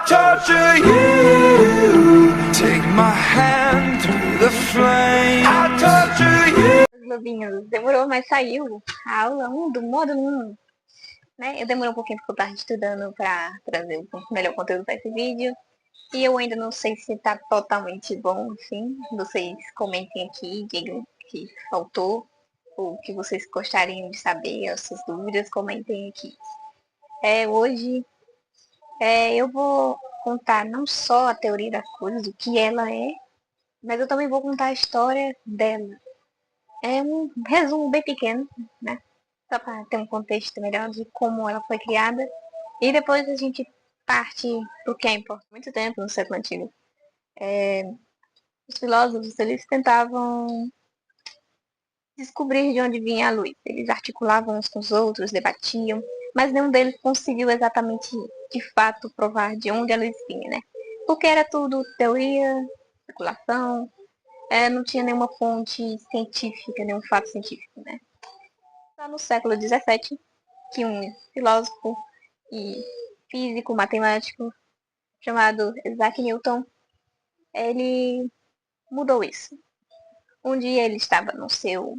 torture you. Take my hand through the flame. I torture you. Lobinhos, demorou, mas saiu a aula 1 do módulo 1. Né? Eu demorei um pouquinho porque eu tava estudando pra trazer o melhor conteúdo para esse vídeo. E eu ainda não sei se tá totalmente bom, enfim. Vocês comentem aqui, digam o que faltou, ou o que vocês gostariam de saber, as suas dúvidas, comentem aqui. Hoje eu vou contar não só a teoria das coisas, o que ela é, mas eu também vou contar a história dela. É um resumo bem pequeno, né? Só para ter um contexto melhor de como ela foi criada. E depois a gente parte pro que é importante. Muito tempo no século antigo, os filósofos eles tentavam descobrir de onde vinha a luz. Eles articulavam uns com os outros, debatiam, mas nenhum deles conseguiu exatamente, de fato, provar de onde a luz vinha, né? Porque era tudo teoria, especulação, não tinha nenhuma fonte científica, nenhum fato científico, né? Lá no século XVII, que um filósofo e físico matemático chamado Isaac Newton, ele mudou isso. Um dia ele estava no seu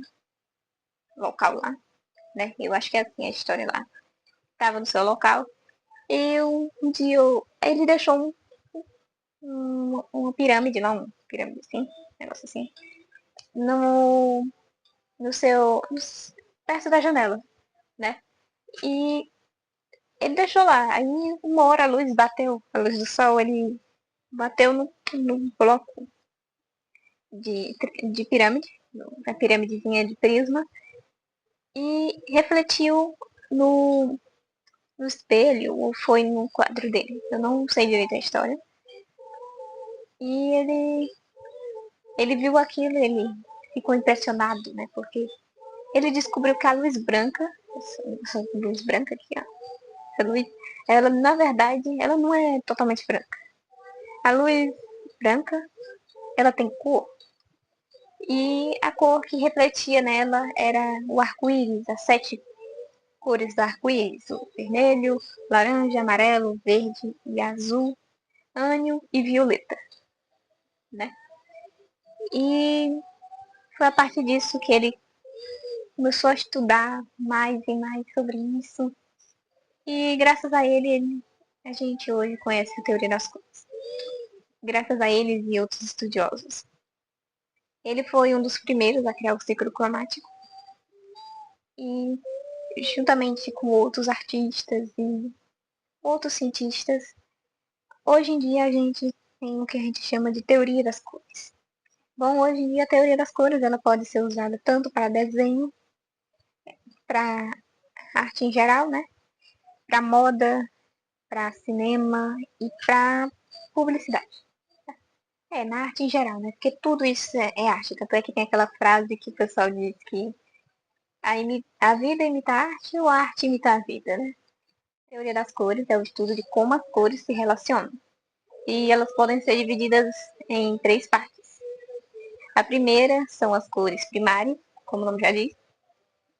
local lá, né? Eu acho que é assim a história lá. Estava no seu local e um dia ele deixou uma pirâmide lá, uma pirâmide assim, negócio assim, no, no seu, perto da janela, né? E ele deixou lá. Aí uma hora a luz bateu, a luz do sol, ele bateu no bloco de pirâmide, na pirâmidezinha de prisma, e refletiu no, no espelho, ou foi no quadro dele. Eu não sei direito a história. E ele viu aquilo, ele ficou impressionado, né? Porque ele descobriu que a luz branca, essa luz branca aqui, ó, essa luz, ela na verdade, ela não é totalmente branca. A luz branca, ela tem cor. E a cor que refletia nela era o arco-íris, as 7 cores do arco-íris: o vermelho, laranja, amarelo, verde e azul, ânio e violeta, né? E foi a partir disso que ele começou a estudar mais e mais sobre isso. E graças a ele a gente hoje conhece a teoria das cores. Graças a eles e outros estudiosos. Ele foi um dos primeiros a criar o ciclo cromático. E juntamente com outros artistas e outros cientistas, hoje em dia a gente tem o que a gente chama de teoria das cores. Bom, hoje em dia a teoria das cores ela pode ser usada tanto para desenho, para arte em geral, né? Para moda, para cinema e para publicidade. Na arte em geral, né? Porque tudo isso é arte. Tanto é que tem aquela frase que o pessoal diz que a vida imita a arte ou a arte imita a vida, né? A teoria das cores é o estudo de como as cores se relacionam. E elas podem ser divididas em 3 partes. A primeira são as cores primárias, como o nome já diz.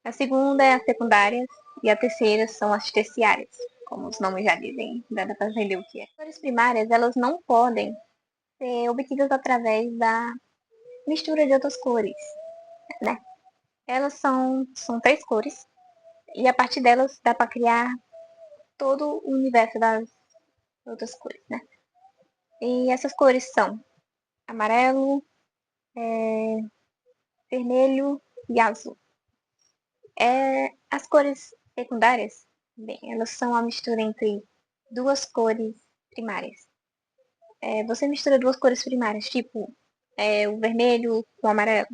A segunda é as secundárias. E a terceira são as terciárias, como os nomes já dizem. Dá para entender o que é. As cores primárias, elas não podem ser obtidas através da mistura de outras cores, né? Elas são 3 cores. E a partir delas dá para criar todo o universo das outras cores, né? E essas cores são amarelo, vermelho e azul. As cores secundárias, bem, elas são a mistura entre 2 cores primárias. Você mistura 2 cores primárias, tipo o vermelho com o amarelo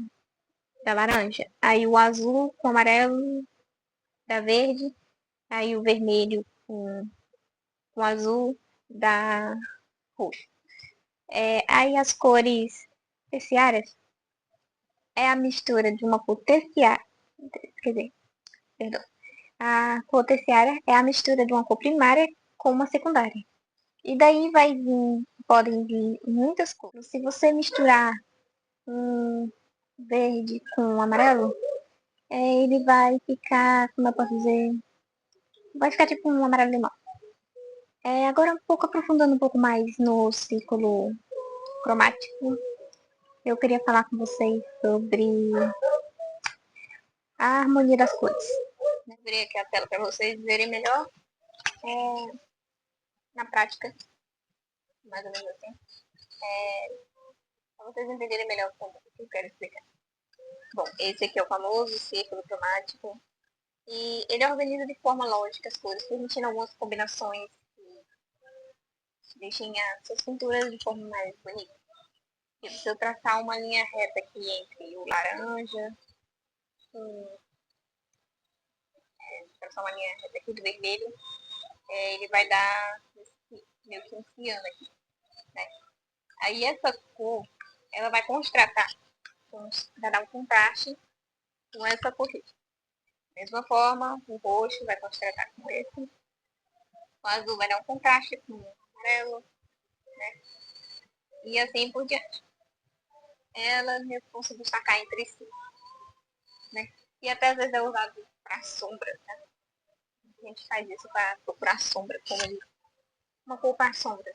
da laranja, aí o azul com o amarelo da verde, aí o vermelho com o azul da roxo. Aí as cores terciárias é a mistura de uma cor terciária, quer dizer, perdão, a cor terciária é a mistura de uma cor primária com uma secundária. E daí podem vir muitas cores. Se você misturar um verde com um amarelo, ele vai ficar, como eu posso dizer, vai ficar tipo um amarelo limão. Agora um pouco aprofundando um pouco mais no círculo cromático, eu queria falar com vocês sobre a harmonia das cores. Abrir aqui a tela para vocês verem melhor na prática, mais ou menos assim, para vocês entenderem melhor como eu quero explicar. Bom, esse aqui é o famoso círculo cromático e ele organiza de forma lógica as cores, permitindo algumas combinações que deixem as suas pinturas de forma mais bonita. Se eu traçar uma linha reta aqui entre o laranja, traçar uma linha reta aqui do vermelho, ele vai dar meio que um ciano aqui, né? Aí essa cor, ela vai contrastar, vai dar um contraste com essa cor aqui. Da mesma forma, o roxo vai contrastar com esse, o azul vai dar um contraste com o amarelo, né? E assim por diante. Elas vão se destacar entre si, né? E até às vezes é usado para sombra, né? A gente faz isso para procurar sombra, como uma cor para sombra.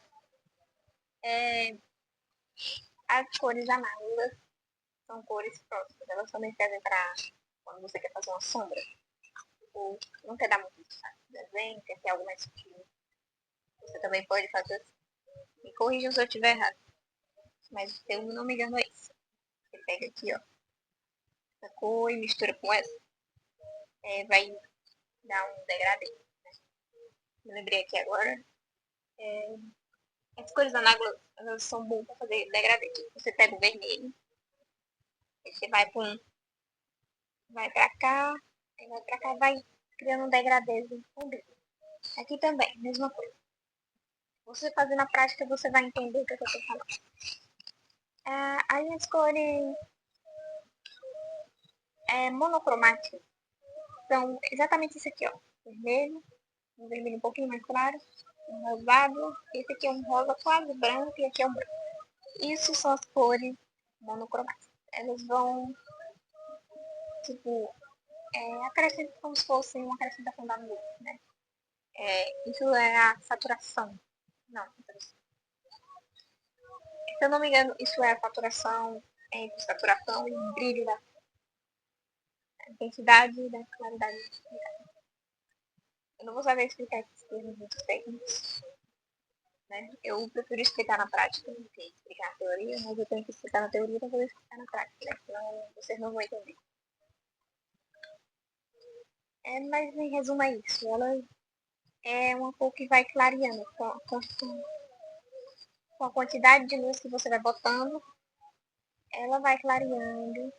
As cores análogas são cores próximas. Elas também servem para quando você quer fazer uma sombra. Ou não quer dar muito destaque no desenho, quer ter algo mais sutil. Você também pode fazer assim. Me corrija se eu estiver errado. Mas se eu não me engano é isso. Você pega aqui, ó, essa cor e mistura com essa. Vai dar um degradê. Me lembrei aqui agora. As cores análogas elas são boas para fazer degradê. Você pega o vermelho, aí você vai para vai pra cá, aí vai pra cá, vai criando um degradêzinho com brilho. Aqui também, mesma coisa. Você fazer na prática, você vai entender o que eu tô falando. Aí as cores monocromáticas são exatamente isso aqui, ó. Vermelho, um vermelho um pouquinho mais claro, um rosado, esse aqui é um rosa quase branco e aqui é um branco. Isso são as cores monocromáticas. Elas vão, tipo, acrescentar como se fosse uma acrescentação da luz, né? Isso é a saturação. Não, se eu não me engano, isso é a saturação entre saturação e brilho da intensidade e da claridade. Eu não vou saber explicar esses termos muito técnicos, né? Eu prefiro explicar na prática do que explicar na teoria, mas eu tenho que explicar na teoria para poder explicar na prática, né? Senão vocês não vão entender. Mas em resumo é isso. Ela é uma cor que vai clareando com a quantidade de luz que você vai botando, ela vai clareando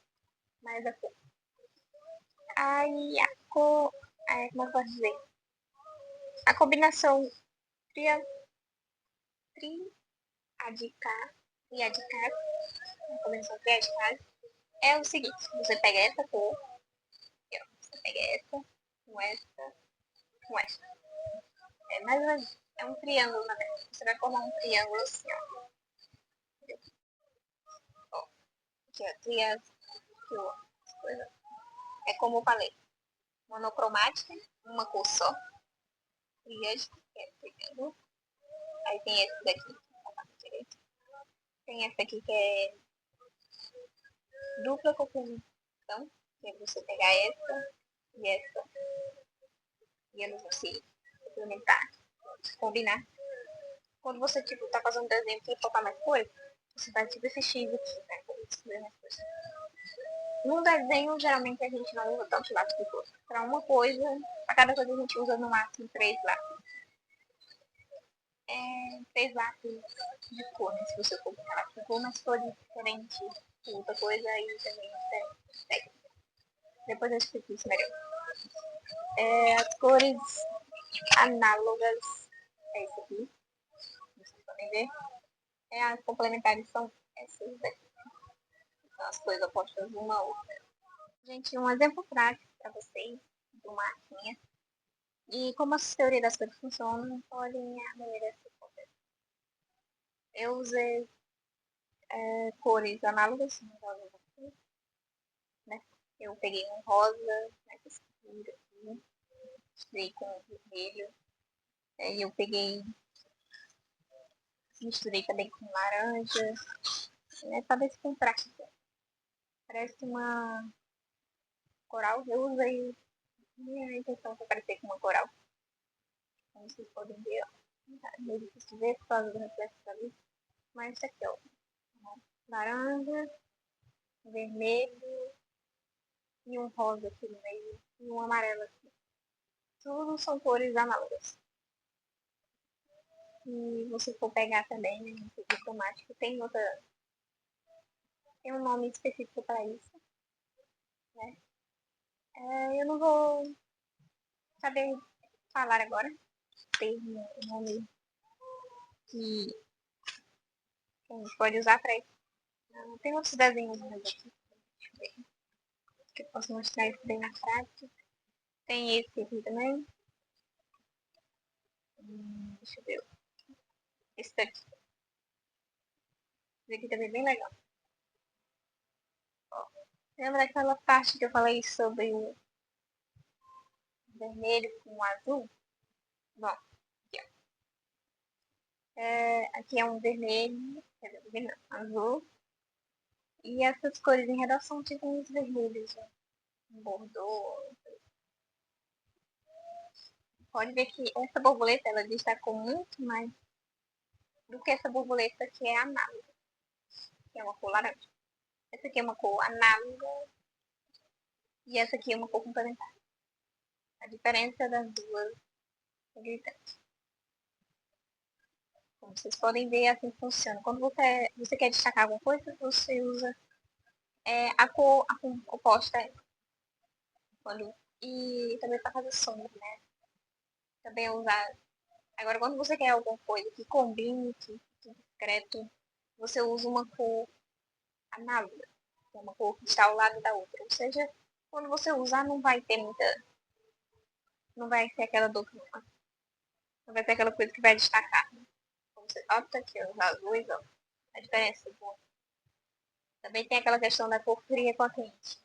mais a cor. Aí a cor, como eu posso dizer? A combinação triadicar, triadicar, a combinação triadicar é o seguinte, você pega essa cor, aqui, ó, você pega essa, com essa, com essa. Mais ou menos, é um triângulo, na verdade. Você vai formar um triângulo assim, ó. Ó, aqui, ó, triângulo, coisa. É como eu falei, monocromática, uma cor só, triângulo, que é triângulo. Aí tem esse daqui, tem essa aqui que é dupla composição, que é você pegar essa e essa, e eu não consigo implementar, combinar. Quando você, tipo, tá fazendo um desenho que focar mais coisa, você faz tipo esse X aqui, né? Pra mais coisa. No desenho, geralmente a gente não usa tanto lápis de cor. Pra uma coisa, pra cada coisa a gente usa no máximo 3 lápis. 3 lápis de cor, né? Se você for botar lápis de cor, mas cores diferentes, outra coisa aí também é técnica. Depois eu explico isso melhor. As cores análogas é isso aqui. Vocês podem ver. As complementares são essas daqui. São as coisas opostas uma a outra. Gente, um exemplo prático para vocês de uma arquinha. E como a teoria das cores funciona, podem a maneira se fazer. Eu usei cores análogas, né? Eu peguei um rosa, mais escuro aqui, misturei com vermelho, Aí eu peguei, misturei também com laranja, né? Pra ver se contrasta. Parece uma coral. Eu usei minha intenção para parecer com uma coral. Como vocês podem ver, ó. Tá meio difícil de ver por causa do reflexo ali. Mas isso aqui, ó. Laranja, vermelho e um rosa aqui no meio. E um amarelo aqui. Tudo são cores análogas. E você for pegar também, né, no ciclo cromático, tem um nome específico para isso, né? Eu não vou saber falar agora. Tem um nome que a gente pode usar para isso. Tem outros desenhos mais aqui. Deixa eu ver. Que eu posso mostrar isso bem na prática. Tem esse aqui também. Deixa eu ver. Esse daqui. Esse aqui também é bem legal. Ó, lembra daquela parte que eu falei sobre o vermelho com o azul? Bom, aqui, ó. Aqui é um vermelho, azul. E essas cores em redação tipo uns vermelhos, né? Um bordô. Pode ver que essa borboleta ela destacou muito mais do que essa borboleta que é análoga, que é uma cor laranja. Essa aqui é uma cor análoga e essa aqui é uma cor complementar. A diferença das duas é gritante. Como vocês podem ver, assim funciona. Quando você quer destacar alguma coisa, você usa a cor oposta. Quando, e também para fazer sombra, né? Também usar. Agora, quando você quer alguma coisa que combine, que fique discreto, você usa uma cor análoga, que é uma cor que está ao lado da outra. Ou seja, quando você usar, não vai ter muita. Não vai ser aquela dor, não vai ser aquela coisa que vai destacar. Como você nota aqui, os azuis, ó, a diferença. Boa. Também tem aquela questão da cor fria com a quente.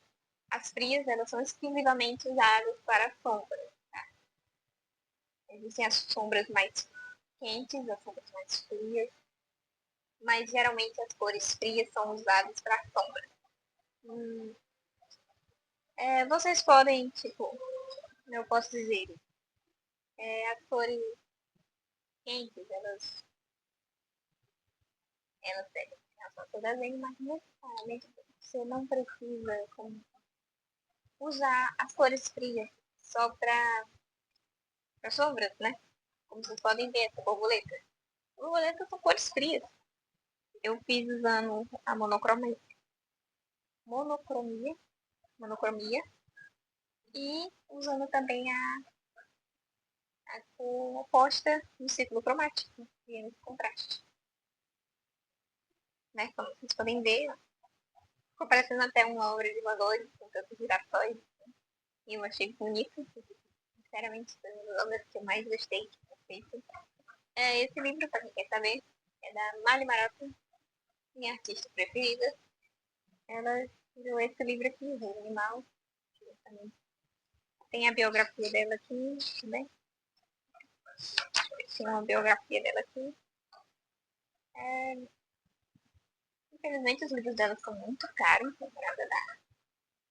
As frias, elas são exclusivamente usadas para sombras. Tá? Existem as sombras mais quentes, as sombras mais frias, mas geralmente as cores frias são usadas para sombra. Vocês podem, tipo, eu posso dizer, as cores quentes, elas têm relação com o desenho, mas necessariamente você não precisa usar as cores frias só para sombras, né? Como vocês podem ver, essa borboleta. Borboletas são cores frias. Eu fiz usando a monocromia, monocromia e usando também a cor oposta no ciclo cromático, e esse contraste. Né? Como vocês podem ver, ficou parecendo até uma obra de valores com tantos girassóis. E eu achei bonito. Sinceramente, foi uma das obras que eu mais gostei de ter feito. Esse livro, para quem quer saber, é da Mali Marotta, minha artista preferida. Ela escreveu esse livro aqui, O Reino Animal. Tem a biografia dela aqui também. Tem uma biografia dela aqui. Infelizmente, os livros dela são muito caros comparada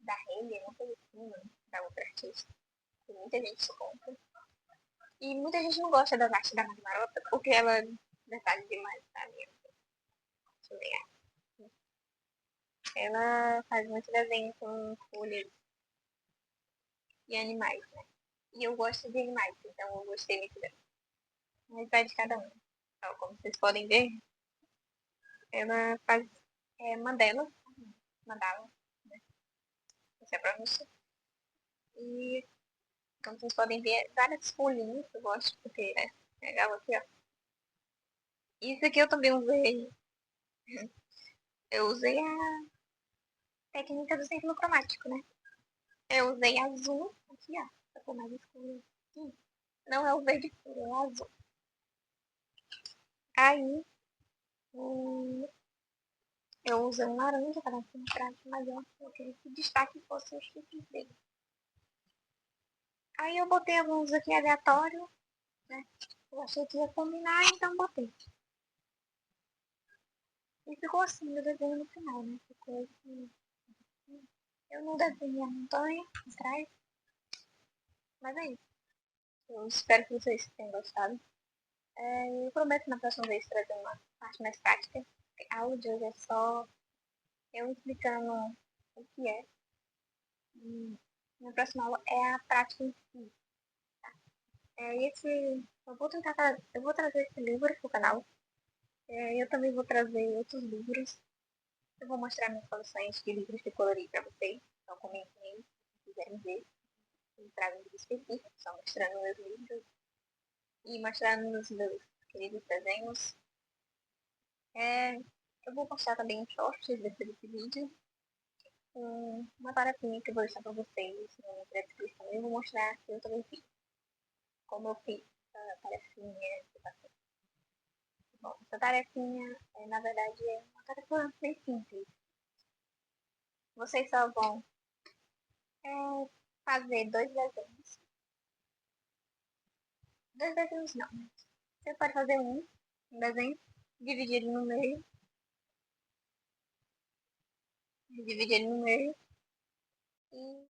da Hayley, não coisa assim, né? Da outra artista. Tem muita gente que compra. E muita gente não gosta das artes da Mari Marotta porque ela detalhe demais, sabe? Deixa eu ver. Ela faz muito desenho com folhas e animais, né? E eu gosto de animais, então eu gostei muito dela. Mas vai de cada um. Então, como vocês podem ver, ela faz mandala, né? Essa é a pronúncia. E como vocês podem ver, várias folhinhas que eu gosto, porque é legal aqui, ó. Isso aqui eu também usei. Eu usei a técnica do círculo cromático, né? Eu usei azul aqui, ó. Pra cor mais escuro. Aqui. Não é o verde escuro, é o azul. Aí, eu usei um laranja para dar um traço maior. Eu queria que o destaque fosse os chifres dele. Aí eu botei alguns aqui aleatórios, né? Eu achei que ia combinar, então botei. E ficou assim meu desenho no final, né? Ficou assim. Eu não desenhei a montanha atrás, mas é isso. Eu espero que vocês tenham gostado. Eu prometo na próxima vez trazer uma parte mais prática. A áudio é só eu explicando o que é. E na próxima aula é a prática em si. Eu vou trazer esse livro pro canal. Eu também vou trazer outros livros. Eu vou mostrar minhas coleções de livros de colorir para vocês. Então comentem aí se quiserem ver. Eu trago um vídeo específico, só mostrando meus livros e mostrando os meus queridos desenhos. Eu vou postar também um short depois desse vídeo. Uma tarefinha que eu vou deixar para vocês no link da descrição. Eu vou mostrar que eu também fiz. Como eu fiz essa tarefinha. Bom, essa tarefinha, na verdade, é uma tarefa bem simples. Vocês só vão fazer dois desenhos. Dois desenhos não. Você pode fazer um desenho, dividir ele no meio, dividir ele no meio e